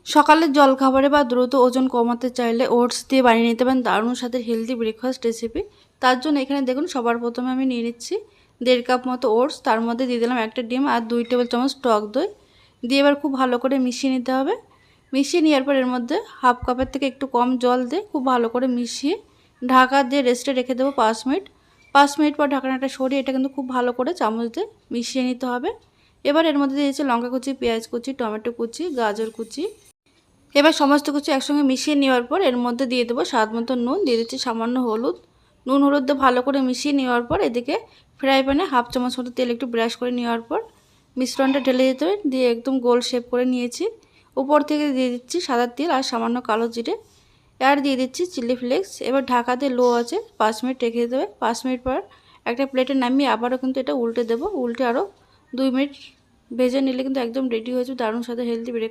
সকালের জলখাবারে বা দ্রুত ওজন কমাতে চাইলে ওটস দিয়ে বানিয়ে নিতে পারেন দারুণ স্বাদের হেলদি ব্রেকফাস্ট রেসিপি। তার জন্য এখানে দেখুন সবার প্রথমে আমি নিয়ে নিচ্ছি 1.5 কাপ মতো ওটস, তার মধ্যে দিয়ে দিলাম একটা ডিম আর 2 টেবিল চামচ টক দই দিয়ে এবার খুব ভালো করে মিশিয়ে নিতে হবে। মিশিয়ে নেওয়ার পর এর মধ্যে হাফ কাপের থেকে একটু কম জল দিয়ে খুব ভালো করে মিশিয়ে ঢাকা দিয়ে রেস্টে রেখে দেবো 5 মিনিট। 5 মিনিট পর ঢাকনাটা সরিয়ে এটা কিন্তু খুব ভালো করে চামচ দিয়ে মিশিয়ে নিতে হবে। এবার এর মধ্যে দিয়েছি লঙ্কা কুচি, পেঁয়াজ কুচি, টমেটো কুচি, গাজর কুচি। এবার সমস্ত কিছু একসঙ্গে মিশিয়ে নেওয়ার পর এর মধ্যে দিয়ে দেবো স্বাদ মতো নুন, দিয়ে দিচ্ছি সামান্য হলুদ। নুন হলুদ দিয়ে ভালো করে মিশিয়ে নেওয়ার পর এদিকে ফ্রাই প্যানে হাফ চামচ মতো তেল একটু ব্রাশ করে নেওয়ার পর মিশ্রণটা ঢেলে দিতে হবে, দিয়ে একদম গোল শেপ করে নিয়েছি। উপর থেকে দিয়ে দিচ্ছি সাদা তেল আর সামান্য কালো জিরে, আর দিয়ে দিচ্ছি চিলি ফ্লেক্স। এবার ঢাকা দিয়ে লো আছে 5 মিনিট রেখে দিতে হবে। 5 মিনিট পর একটা প্লেটে নামিয়ে আবারও কিন্তু এটা উল্টে দেবো। উল্টে আরও 2 মিনিট ভেজে নিলে কিন্তু একদম রেডি হয়ে যাবে দারুণ স্বাদের হেলদি ব্রেকফাস্ট।